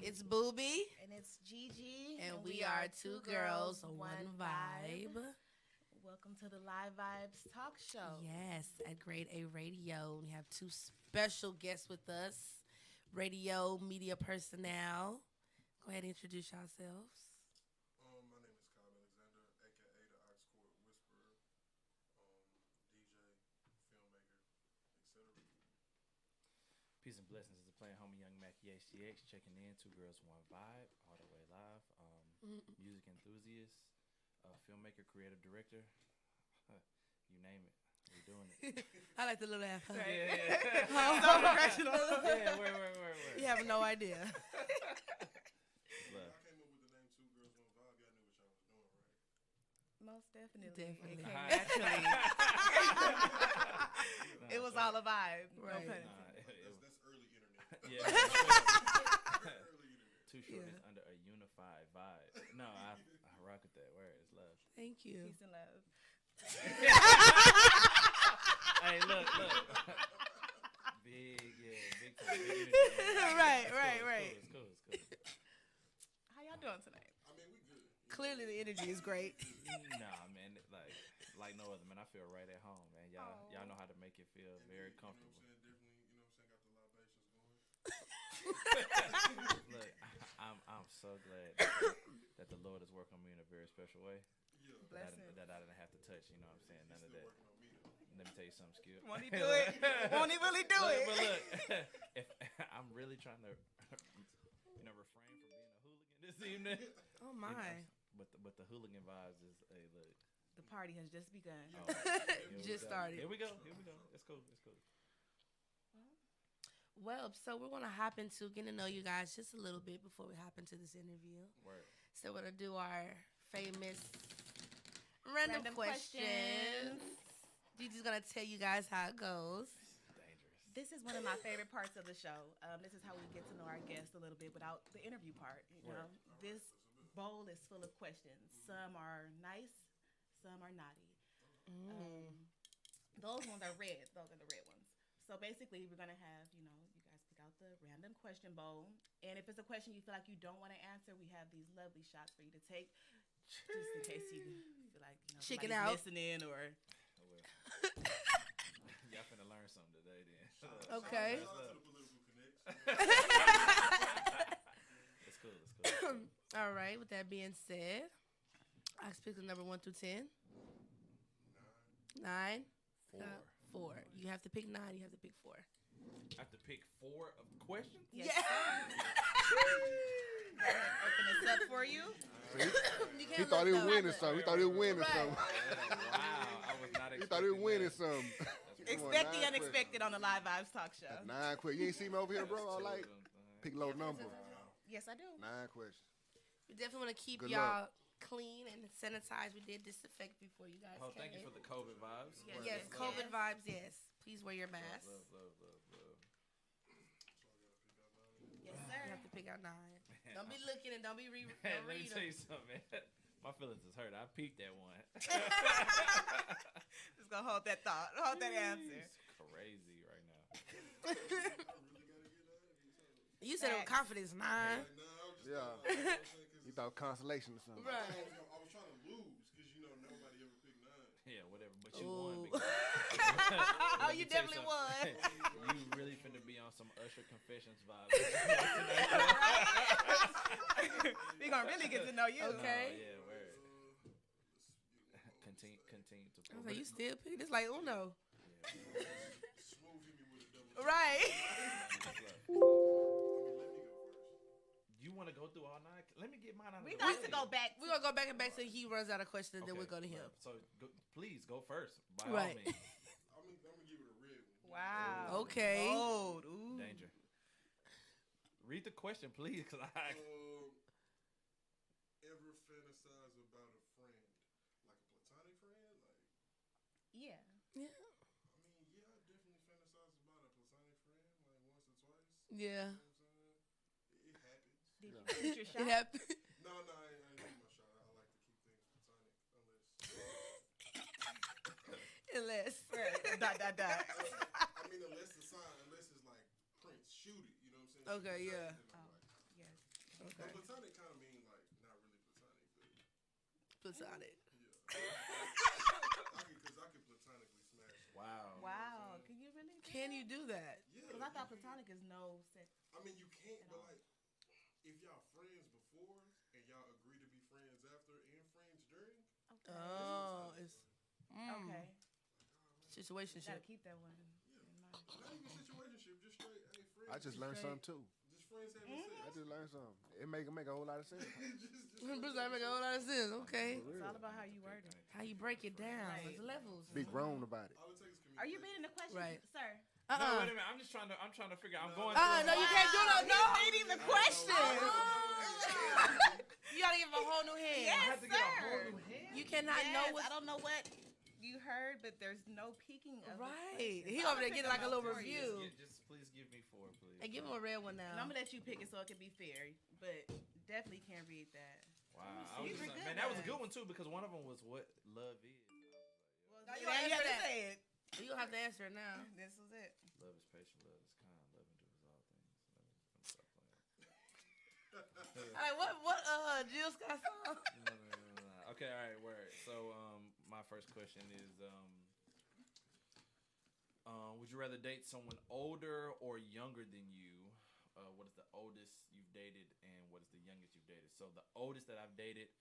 It's Booby. And it's Gigi. And we are two girls, one vibe. Welcome to the Live Vibes Talk Show. Yes, at Grade A Radio. We have two special guests with us, radio media personnel. Go ahead and introduce yourselves. My name is Kyle Alexander, a.k.a. the Aux.cord.whisperer, DJ, filmmaker, etc. Peace and blessings. It's a playing homie, young mackeyhtx, checking in. 2Girls1vibe, all the way live. Music enthusiast, filmmaker, creative director. You name it. We're doing it. I like the little laugh. Huh? Yeah. So professional. Yeah, where? You have no idea. I came up with the name 2Girls1vibe. Y'all knew what y'all was doing, right? Most definitely. Definitely. It came naturally. It was all a vibe. Right. Okay. That's early internet. Yeah. Early internet. Too short is under a unified vibe. No, I rock with that word. It's love. Thank you. Peace and love. Hey, look. Big time. Big energy. Right. It's cool. How y'all doing tonight? I mean, we good. Clearly the energy is great. Nah, man, like no other, man. I feel right at home, man. Y'all know how to make it feel very comfortable. You know what I'm saying? Definitely, got the libations going. Look, I'm so glad that the Lord has worked on me in a very special way. Yeah. That I didn't have to touch. You know what I'm saying? None of that. Working on me, though. Let me tell you something, Skip. Won't he do it? Won't he really do it? But look, if I'm really trying to, refrain from being a hooligan this evening. Oh my. But the hooligan vibes is look. The party has just begun. Oh, Just started. Here we go. It's cool. Well, so we're going to hop into getting to know you guys just a little bit before we hop into this interview. Word. So we're going to do our famous random questions. Gigi's going to tell you guys how it goes. Dangerous. This is one of my favorite parts of the show. This is how we get to know our guests a little bit without the interview part. You know, this bowl is full of questions. Some are nice, some are naughty. Those ones are red. Those are the red ones. So basically, we're gonna have you guys pick out the random question bowl, and if it's a question you feel like you don't want to answer, we have these lovely shots for you to take, just in case you feel like chicken somebody's out, listening or. Y'all finna learn something today, then. Okay. Shout out to the political connects. It's cool. All right. With that being said, I pick the number 1 through 10. 9. 4. You have to pick 9. You have to pick 4. I have to pick 4 of the questions. Yes. Open this up for you. He thought he was winning something. He thought he was winning something. Wow, I was not expecting. He thought he was winning soming. Expect the unexpected on the Live Vibes Talk Show. 9 questions. You ain't see me over here, bro? All like, pick low number. Yes, I do. 9 questions. We definitely want to keep Good y'all clean and sanitized. We did disinfect before you guys came. Thank you for the COVID vibes. Yes, COVID vibes, yes. Please wear your mask. Love. Yes, You sir. have to pick out 9. Don't be looking and don't be reading. Let me tell you something, man. My feelings is hurt. I peeped that one. Just gonna hold that thought. Hold that answer. It's crazy right now. You said it with confidence, 9. Yeah. You thought consolation or something. Right. I was trying to lose because nobody ever picked 9. Yeah, whatever. But you Ooh. won. Because Oh, you definitely won. You really finna be on some Usher Confessions vibe. We gonna really get to know you. Okay. Yeah, word. Continue to. I was like, you still picking? It's like Uno. Smooth hit me with a double. Right. You want to go through all 9? Let me get mine out of We the got way. to go back. We're going to go back and back till he runs out of questions, then we'll go to him. So please go first. By Right. all means. I'm gonna give it a red one. Wow. Okay. Bold. Ooh. Danger. Read the question, please, because I. Ever fantasize about a friend, like a platonic friend? Yeah. Yeah. I definitely fantasize about a platonic friend, like once or twice. Yeah. You know what I'm saying? It happens. Did you shoot your shot? It happened. No, I ain't getting my shot. I like to keep things platonic, Unless. Dot. unless the sign, unless it's like Prince, shoot it. You know what I'm saying? Okay, yeah. Yes. Okay. But platonic kind of mean like not really platonic, but Platonic. because I can platonically smash. Wow. Wow. Can you really? Can you do that? Yeah. Because I thought platonic is no sex. I mean, you can't, but like, if y'all friends before and y'all agree to be friends after and friends during. Okay. Oh, it's Okay. situationship. Gotta keep that one in mind. Not even situationship, just straight. Hey, friends. I just learned something too. Just friends having sex. I just learned something. It make a whole lot of sense. That make a whole lot of sense. Okay. For It's real. all about how you word it. How you break it down? Right. There's levels. Be grown about it. All it takes is Are you communication. reading the question, Right. sir? No, wait a minute. I'm trying to figure out. I'm going No, you can't do that. No. He's reading the question. You gotta give him a whole new hand. Yes, I have to get a sir. whole new hand. You cannot Yes, know what's I don't know what you heard, but there's no peeking of the right. question. He So over I'ma there pick getting like a them little out for you. review. Just please give me 4, please. Hey, give him a red one And now. I'm gonna let you pick it so it can be fair, but definitely can't read that. Wow. These are good Man, that was a ones. good one too because one of them was what love is. Well, No, you now gotta you have answer to that. say it. You don't have to answer it now. This was it. Love is patient, love is kind, love endures all things. Let me stop playing. All right, what Jill Scott song? No. Okay, all right, word. So, my first question is, would you rather date someone older or younger than you? What is the oldest you've dated, and what is the youngest you've dated? So, the oldest that I've dated,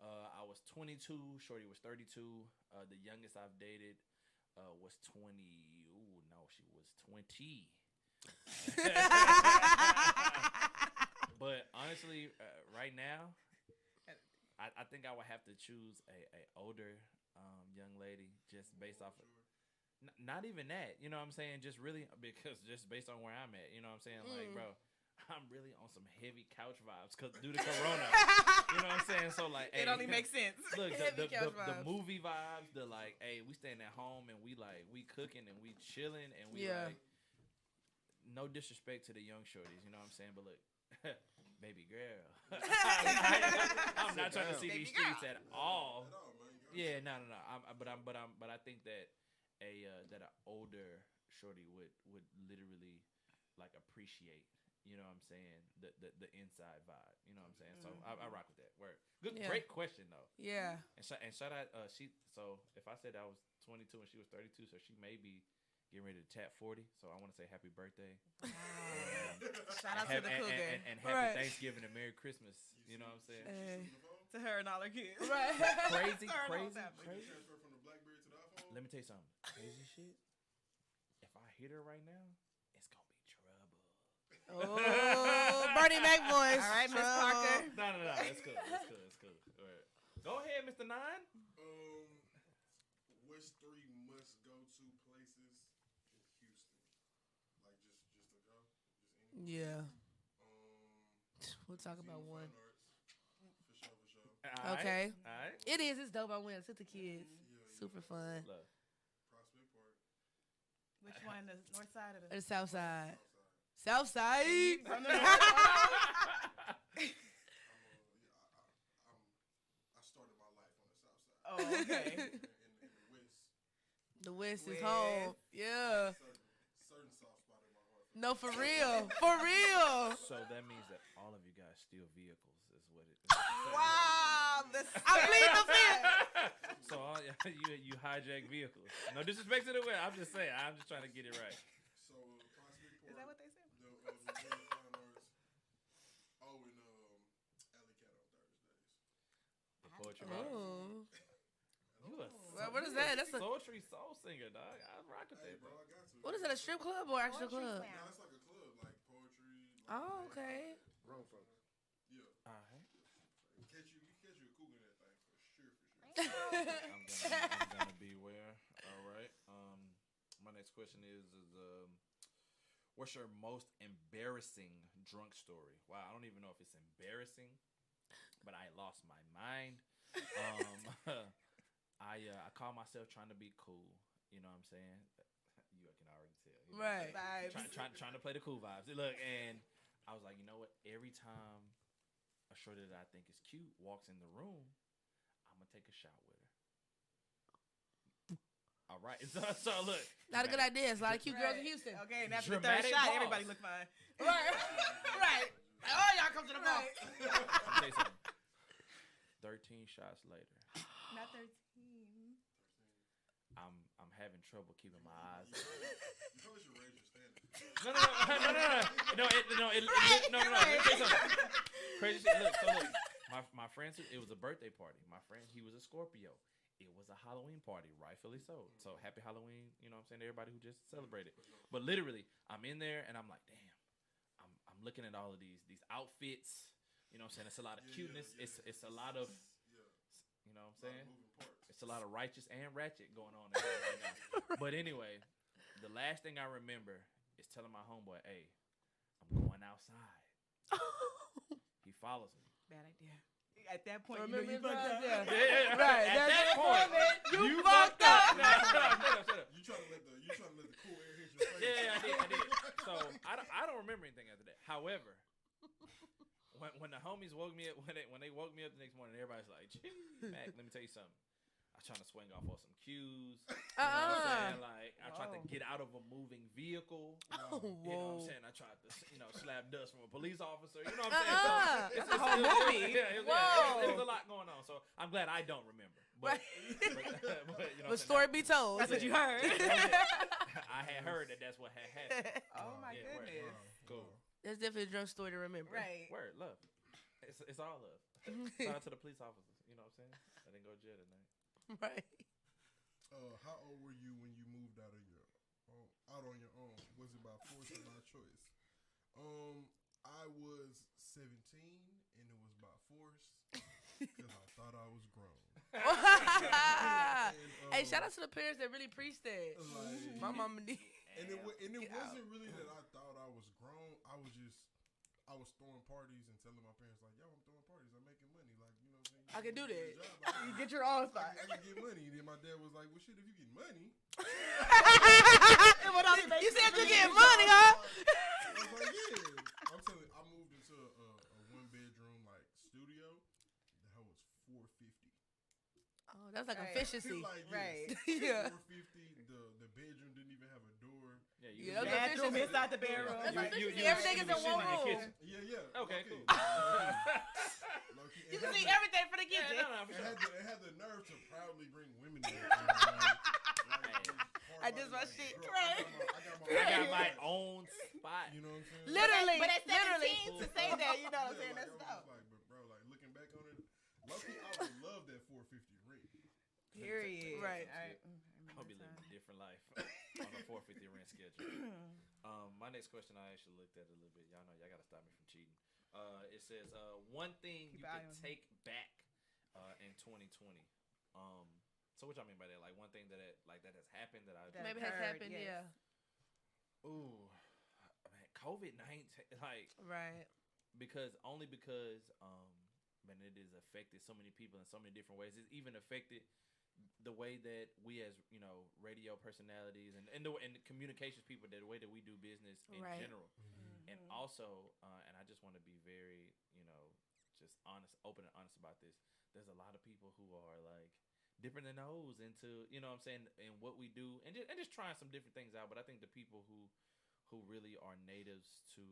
I was 22. Shorty was 32. The youngest I've dated was 20. Ooh, no, she was 20. But honestly, right now, I think I would have to choose a older young lady just based off of not even that, you know what I'm saying? Just really because just based on where I'm at, you know what I'm saying? Like, bro, I'm really on some heavy couch vibes cause due to Corona, you know what I'm saying? So like, It hey, only makes sense. look, Heavy couch the vibes. movie vibes, the like, hey, we staying at home and we cooking and we chilling and we Yeah. like, no disrespect to the young shorties, you know what I'm saying? But look, baby girl, I'm not trying to see Baby these streets girl. at all. At all, man. Yeah, no. But I think that that an older shorty would literally like appreciate. You know what I'm saying? The inside vibe. You know what I'm saying? So I rock with that. Word. Good, Yeah. great question though. Yeah. And shout out she. So if I said I was 22 and she was 32, so she may be getting ready to tap 40. So I want to say happy birthday. Shout out to the cougar. And happy Right. Thanksgiving and Merry Christmas. You know what I'm saying? To her and all her kids. Right. Crazy. Transfer from the BlackBerry to the iPhone. Let me tell you something. Crazy shit. If I hit her right now, it's gonna be trouble. Oh, Bernie Mac voice. All right, Miss Parker. No. It's cool. All right. Go ahead, Mr. Nine. What's 3 must-go-to places in Houston? Like just to go, just any. Yeah. We'll talk Museum about of one. Fine Arts. For sure. Okay. All right. It is. It's dope. I went. Took the kids. Yeah. Super fun. Look. Prospect Park. Which one? The north side or Or the the south side. South side. South side. From the north? I started my life on the south side. Oh, okay. In the west. The West is West. home. Yeah. Certain soft spot in my heart. No, for real. For real. So that means that all of you guys steal vehicles, is what it. Wow. I plead the fifth. So all, you hijack vehicles. No disrespect to the way. I'm just saying. I'm just trying to get it right. So Prospect Park. Is that what they said? The Museum of Fine Arts. Oh, and Alley Cat on Thursdays. The poetry vibes. Oh. You a Well, what is that? That's a. sultry soul singer, dog. I rock with Hey, that, bro, bro. I got to. What is that? A strip club or actual club? Poetry No, it's like a club, like poetry. Like Oh, okay. Wrong folks. Yeah. All right. You catch you a cougar in that thing for sure. I'm gonna beware. All right. My next question is what's your most embarrassing drunk story? Wow, I don't even know if it's embarrassing, but I lost my mind. I call myself trying to be cool. You know what I'm saying? You can already tell. You know what I'm Right. saying? Vibes. Trying to play the cool vibes. Look, and I was like, you know what? Every time a shorty that I think is cute walks in the room, I'm gonna take a shot with her. All right. So look. Not a good idea. It's a lot of cute girls in Right. Houston. Okay, and after the third Dramatic shot, pause. everybody look fine. Right. Right. Like, oh, y'all come to the bar. shots later, Not 13. I'm having trouble keeping my eyes. You probably should raise your standard. No. Let me tell you something. Crazy shit. Look. My friend, it was a birthday party. My friend, he was a Scorpio. It was a Halloween party, rightfully so. So happy Halloween, you know what I'm saying, to everybody who just celebrated. But literally, I'm in there and I'm like, damn, I'm looking at all of these outfits. You know what I'm saying? It's a lot of cuteness. It's a lot of, you know what I'm saying? It's a lot of righteous and ratchet going on in here right now. But anyway, the last thing I remember is telling my homeboy, hey, I'm going outside. He follows me. Bad idea. At that point, Remember you fucked up. Yeah. Right. At that point, you fucked up. No, shut up. You trying to let the cool air hit your face? Yeah, I did. So I don't remember anything after that. However, when the homies woke me up, when they woke me up the next morning, everybody's like, "Gee, Mac, let me tell you something. I was trying to swing off on some cues. You know what I'm saying? Like, I tried to get out of a moving vehicle. You know what I'm saying? I tried to, slap dust from a police officer. You know what I'm saying? So That's a whole movie. It was a lot going on. So I'm glad I don't remember. But, but story be told. That's what you heard. I had heard that's what had happened. Oh my goodness. Cool. That's definitely a drunk story to remember. Right. Word, love. It's all love. Shout out to the police officers. You know what I'm saying? I didn't go to jail tonight. Right. How old were you when you moved out on your own? Was it by force or by choice? I was 17 and it was by force because I thought I was grown. Hey, shout out to the parents that really preached that. Like, My mama did. And it wasn't really that I thought I was grown. I was throwing parties and telling my parents like, yo, I'm throwing parties. I'm making money. Like, you know what I'm saying? I can do that. You get your own spot. I can get money. And then my dad was like, well, shit, if you get money. You said you getting money, huh? I was like, yeah. I'm telling you, I moved into a one-bedroom, like, studio. That was $450. Oh, that's like efficiency. Like, right. Yeah. $450. The bedroom didn't even have a door. Yeah, that's bathroom efficiency. inside the bedroom. That's Like, everything is in one room. Yeah. Okay, cool. You can see everything for the kitchen. It had the nerve to proudly bring women in. I just my shit. Right. I got my own spot. You know what I'm saying? Literally. But at 17 literally. to say that, you know what I'm saying? Like, That's I was dope. like, but bro, like looking back on it, lucky I would love that 450 rent. Period. Right. All right. I'll be living a different life on a 450 rent schedule. My next question I actually looked at a little bit. Y'all know y'all gotta stop me from cheating. It says one thing you can take back in 2020. So what y'all mean by that? Like one thing that has happened that I Maybe has happened. yes. Yeah. ooh, man, COVID-19 like Right. because man, it has affected so many people in so many different ways. It's even affected the way that we as radio personalities and the communications people, the way that we do business in general. And also and I just want to be very just open and honest about this. There's a lot of people who are like dipping their nose into what I'm saying, and what we do, and just trying some different things out. But I think the people who really are natives to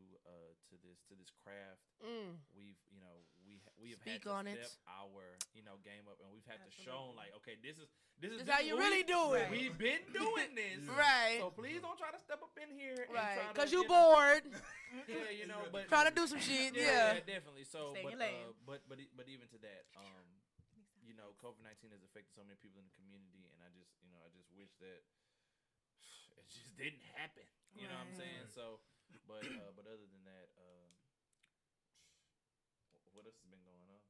this craft, we have had to step our game up, and we've had to show like, okay, this is how you really do it. We've been doing this, right? So please don't try to step up in here, right? Because you bored. Yeah, but trying to do some shit. Yeah, definitely. So, but even to that, COVID-19 has affected so many people in the community, and I just wish that it just didn't happen. You know what I'm saying? So, but other than that, what else has been going on?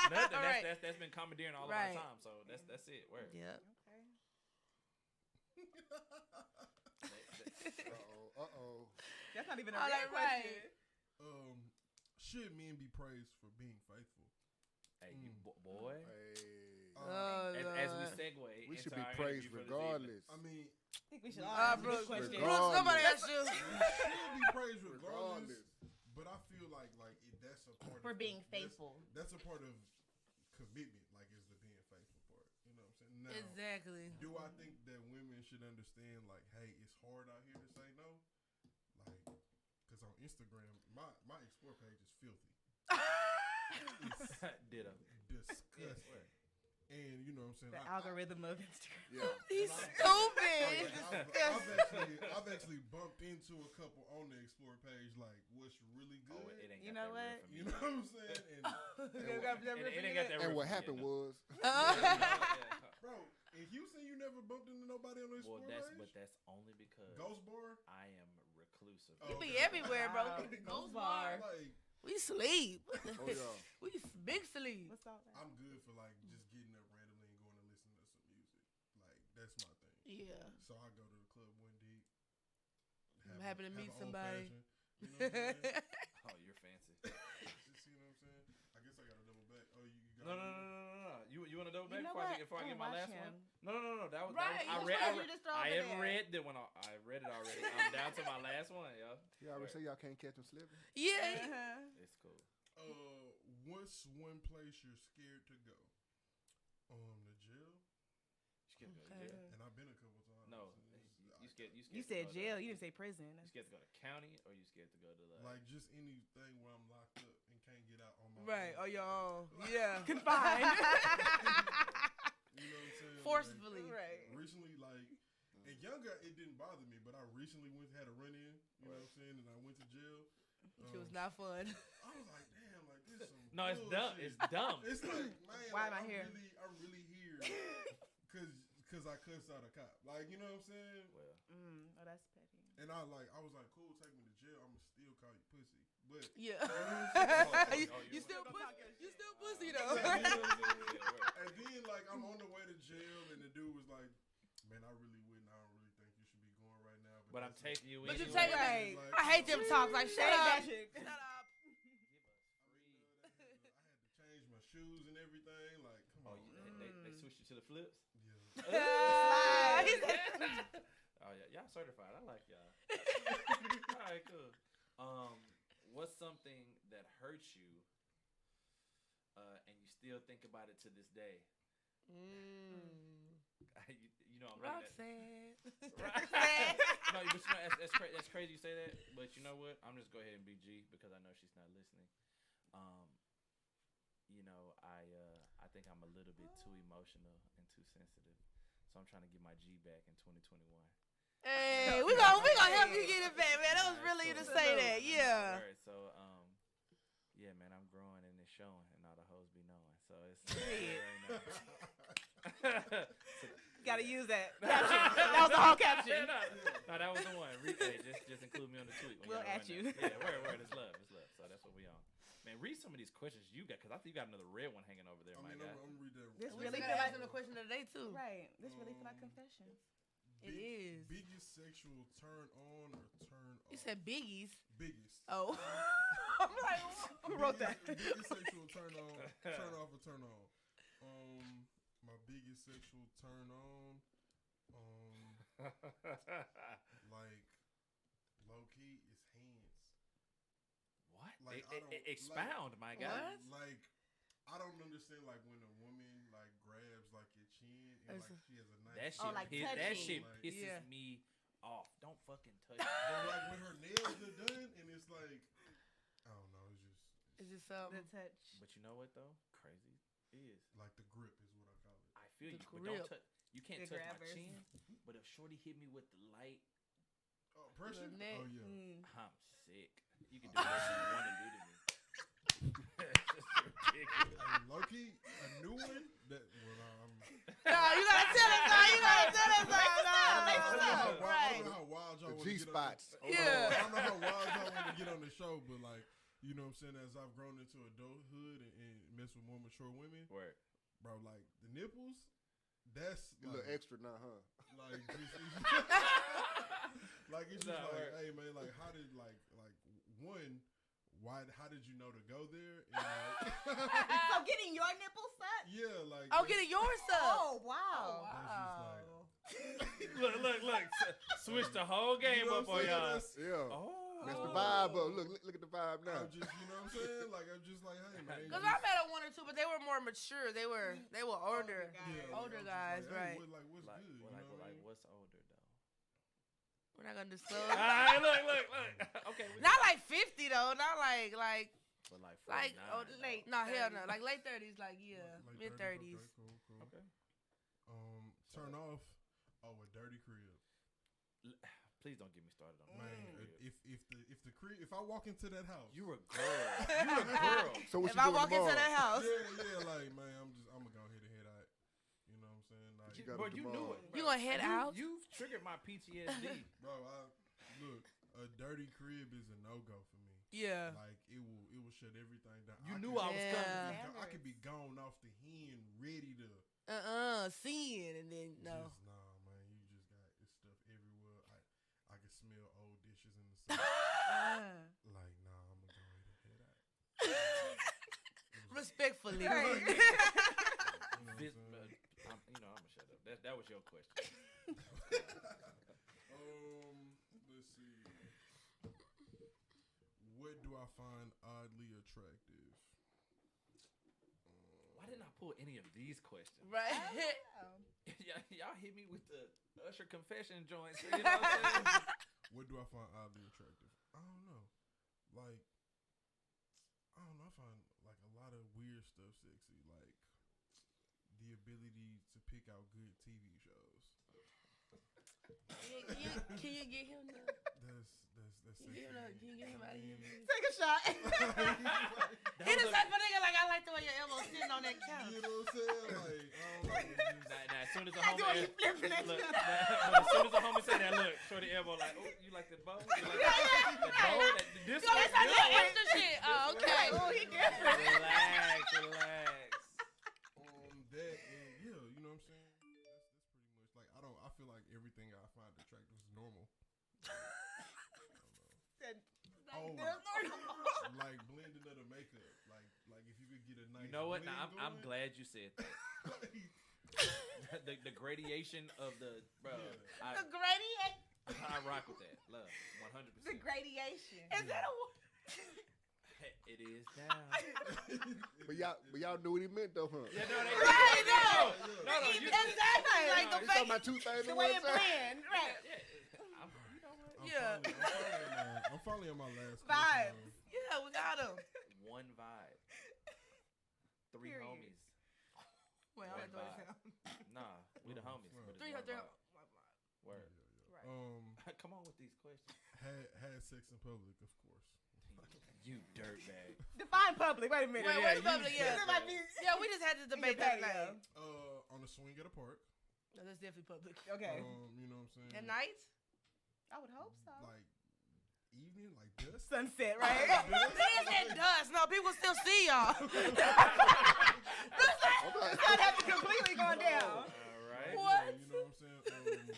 Nothing. Right. That's been commandeering all of my time. So that's it. Word. Yep. Okay. Uh-oh. That's not even a real question. Should men be praised for being faithful? Hey, boy. Hey. As we segue, We should into be our praised interview for this I regardless. mean, I think we should all ask Brooke, this question. Brooke, somebody asked you. should be praised regardless. But I feel like that's a part For of being faithful. That's a part of commitment, like is the being faithful part. You know what I'm saying? Now, Exactly. do I think that women should understand, like, hey, it's hard out here to say no? Like, because on Instagram, my explore page is filthy. It's Ditto. disgusting. And you know what I'm saying? The algorithm of Instagram. Yeah. He's And stupid. I've actually bumped into a couple on the Explore page, like, what's really good. Oh, it ain't You got know that real what? for me. You know what I'm saying? It ain't got that And real what for me, happened no. was, Bro, in Houston, you never bumped into nobody on the Well, Explore that's page? only because Ghost Bar? I am reclusive. Oh, You be okay. everywhere, bro. Wow. Ghost Bar. bar. Like, We sleep. oh yeah, We big sleep. What's all that? I'm good for, like, just getting up randomly and going to listen to some music. Like, that's my thing. Yeah. So I go to the club one deep. I'm happy to meet have a somebody. old-fashioned, you know what I'm saying? Oh, you're fancy. You see what I'm saying? I guess I got to double back. Oh, you got No. You want to double back You know before what? before I I'm get my gonna last watch one? him. No. That was Right, I you read. just- you just throw I it haven't there. read that one. I read it already. I'm down to my last one, yo. you already say y'all can't catch them slipping. Yeah. Uh-huh. It's cool. What's one place you're scared to go? The jail. You scared to go to Okay. jail? And I've been a couple times. No, you scared. You to said go to- jail. You didn't say prison. You scared to go to county, or you scared to go to Like just anything where I'm locked up and can't get out on my Right. own. Oh, your own. Yeah. Confined. You know what I'm saying? Forcefully. Right. Like, recently, like, and younger, it didn't bother me, but I recently had a run in. You know what I'm saying? And I went to jail. It was not fun. I was like, damn, like this some No, it's dumb. bullshit. It's dumb. It's like, man, Why like, am I here? I'm really here because I cussed out a cop. Like, you know what I'm saying? Well, Oh, that's petty. And I was like, cool, take me to jail. I'ma still call you pussy. But Yeah. You still Don't pussy. talk your You shit. still pussy you though. know what I'm saying? And then like I'm on the way to jail and the dude was like, man, I really wouldn't. I don't really think you should be going right now. but I'm that's taking you. But you anyway. take it. Right. I hate them talks. Like shut Say that up. shit. Shut up. I had to change my shoes and everything. Like, come Oh, on. they switched you to the flips. Yeah. Oh yeah, y'all certified. I like y'all. All right, cool. What's something that hurts you, and you still think about it to this day? You know I'm looking at. Roxanne. No, but you know, that's crazy you say that. But you know what? I'm just go ahead and be G because I know she's not listening. You know, I think I'm a little bit too emotional and too sensitive, so I'm trying to get my G back in 2021. Hey, we gonna help you get it back, man. That was really you to say that. Yeah. All right, so yeah, man, I'm growing and it's showing, and all the hoes be knowing. So it's Gotta use that caption. That was the whole caption. No, that was the one. Hey, just include me on the tweet. when We'll y'all at run you. that. Yeah, word. It's love. So that's what we on. Man, read some of these questions you got, because I think you got another red one hanging over there, I my mean, guy. I'm gonna read that. This We really really feel been like asking the question of the day too. right. This really feel like confessions. It is. Biggest sexual turn on or turn off? You said biggies. Biggest. Oh. I'm like, Who wrote that? Biggest sexual turn off or turn on? My biggest sexual turn on, like low key is hands. What? Like, I don't- Expound, my guy. What? Like I don't understand like when a woman like grabs like your chin and like she has a nice That shit, Oh, like that touching. shit Like, pisses Yeah. me off. Don't fucking touch but me. like when her nails are done and it's like I don't know, it's just Is it The something? touch. But you know what though? Crazy is. like the grip is what I call it. I feel The you, but don't grip. touch. You can't The touch grabbers. my chin. But if Shorty hit me with the light, Oh, pressure? The neck. Oh yeah. I'm sick. You can do whatever you want to do to me. It's just ridiculous. Hey, low key, a new one that I'm No, you gotta tell us. No, you gotta tell us. I don't know Right. how wild y'all The want G to get spots. on Yeah. I don't know how wild y'all want to get on the show, but like, you know what I'm saying, as I've grown into adulthood and mess with more mature women, Word. bro, like the nipples, that's A like, little extra now, huh? like like it's just Nah, like, word. hey man, like how did like one, how did you know to go there? And like, So getting your nipples sucked? yeah, like Oh, getting yours up. Oh wow. Look. Switch the whole game you know up what on I'm saying? y'all. That's- Yeah. Oh. That's the vibe up. Look at the vibe now. I'm just, you know what I'm saying? Like I'm just like, hey man. Cause just- I've had a one or two, but they were more mature. They were older. Yeah, Older I'm just guys, like, right. Hey, what's Like, good? well, you know what I like mean? what's older though? We're not gonna disclose. All right, look. Okay. Not like 50 though. Not like But like 49. Like late. No, hell 30s. no. Like late 30s, like Like mid 30s, 30s. Okay, cool. Okay. Turn off. Oh, a dirty crib. Please don't get me started on Man, that. if the crib, if I walk into that house, You a girl. You a girl. So what If you I doing walk into tomorrow? that house, yeah, like man, I'm gonna go ahead and head out. You know what I'm saying? Like, You gotta Bro, do you tomorrow. knew it. you bro. gonna head out? You've triggered my PTSD. bro, look, a dirty crib is a no go for me. Yeah. Like it will shut everything down. You I knew could- I was Yeah. coming. I could be gone off the hen, ready to. Seeing and then no. Just, nah, man, you just got it's stuff everywhere. I can smell old dishes in the sink. Like, nah, I'm gonna go ahead and head out. Respectfully. You know what I'm This, saying? I'm gonna shut up. That was your question. Let's see. What do I find oddly attractive? Why didn't I pull any of these questions? Right. Y'all hit me with the Usher confession joints. You know what I'm saying? What do I find oddly attractive? I don't know. Like, I don't know. I find like a lot of weird stuff sexy. Like the ability to pick out good TV shows. Can you get him the? That's Can you sexy. get him out of here? Please? Take a shot. He the type of nigga like I like the way your elbow sitting on that couch. You know what I'm saying? Like, I don't know. It's just- Nah, as soon as a I do homie, it, you flipping it. look, as soon as a homie say that, look, shorty elbow like, oh, you like the bow? You like the bow? This So that's how this that one? extra shit. Oh, okay. Oh, he different. Relax. That and yeah, you know what I'm saying. That's pretty much like I feel like everything I find attractive is normal. Oh, like blending of the makeup. Like if you could get a nice. You know what? blend Now, I'm going, glad you said that. the gradation of the bro. The gradient. I rock with that. Love 100%. The gradation. Is that a It is now. But y'all knew what he meant though, huh? Yeah, no, they Right, no. No, you, Exactly. Like the You face. talking about two things The at way one it time? blend. Right. yeah. You know what? Yeah. I'm finally on my last Vibes. Yeah, we got him. One vibe. Three Period. homies. Well, One that's what it vibe. sounds. Nah, we the homies. Right. But it's Three one hundred. vibe. Word. Right. Come on with these questions. Had sex in public, of course. You dirtbag. Define public. Wait a minute. Wait, what's public? Yeah. This might be Yeah, we just had to debate that patio. night. On a swing at a park. No, that's definitely public. Okay. You know what I'm saying? At night? I would hope so. Like evening, like dusk. Sunset, right? Niggas said dust. No, people still see y'all. Sun hasn't completely gone down. All right. What? You know what I'm saying?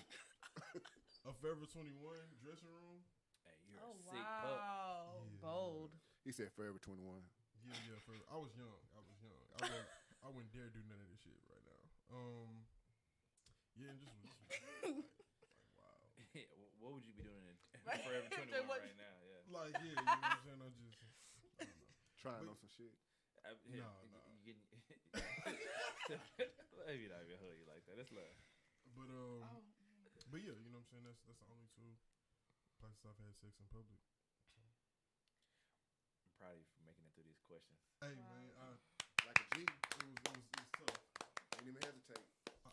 A Forever 21 dressing room. Hey, you're Oh, a sick pup. wow. Yeah. Bold. He said Forever 21. Yeah. I was young. I wouldn't dare do none of this shit right now. Yeah, and just like wow. What would you be doing in Forever 21 right now? Yeah. Like yeah, you know what I'm saying? I don't know. Trying But- on some shit. No. You let me not even hug you like that. That's love. But yeah, you know what I'm saying? That's the only two places I've had sex in public. I'm proud of you for making it through these questions. Hey man, Like a G. it was tough. Ain't even hesitate.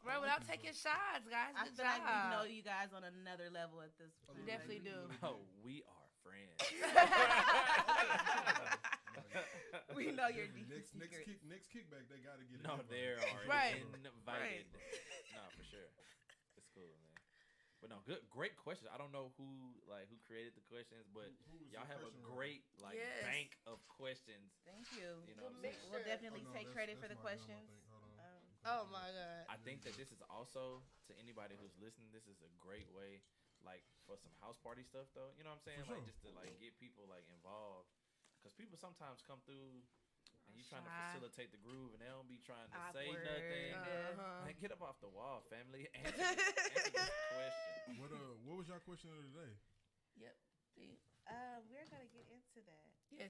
Right, without taking shots, guys. I Good feel like we job. know you guys on another level at this point. We definitely do. Oh, we are friends. We know your deep next secrets. next kickback. They gotta get No, an they're invite. already Right. invited. No, for sure. It's cool, man. But no, great questions. I don't know who created the questions, but Who was y'all the have a question great Yes. bank of questions. Thank you. You know what I'm We'll saying? We'll definitely Oh, no, take that's- credit that's for the my gum, I questions. think. Hold on. Oh my god. I think that this is also, to anybody who's listening, this is a great way, like, for some house party stuff, though. You know what I'm saying? For Like, sure. just to, like, get people, like, involved. Because people sometimes come through and you trying to Shy. facilitate the groove and they don't be trying to say Awkward. nothing. Uh-huh. Like, get up off the wall, family. Answer this question. What was your question of the day? Yep. See? We're gonna get into that. Yes.